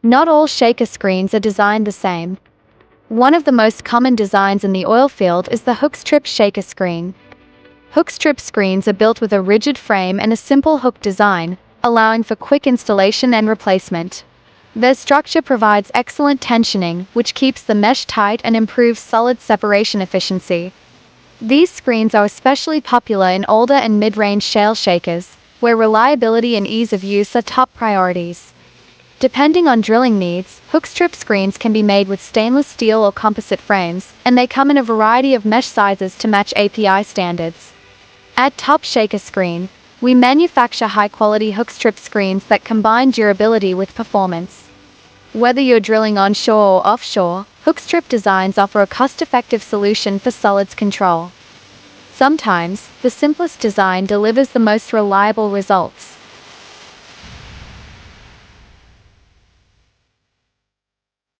Not all shaker screens are designed the same. One of the most common designs in the oil field is the Hookstrip shaker screen. Hookstrip screens are built with a rigid frame and a simple hook design, allowing for quick installation and replacement. Their structure provides excellent tensioning, which keeps the mesh tight and improves solid separation efficiency. These screens are especially popular in older and mid-range shale shakers, where reliability and ease of use are top priorities. Depending on drilling needs, Hookstrip screens can be made with stainless steel or composite frames, and they come in a variety of mesh sizes to match API standards. At ShaleShakerScreen, we manufacture high-quality Hookstrip screens that combine durability with performance. Whether you're drilling onshore or offshore, Hookstrip designs offer a cost-effective solution for solids control. Sometimes, the simplest design delivers the most reliable results.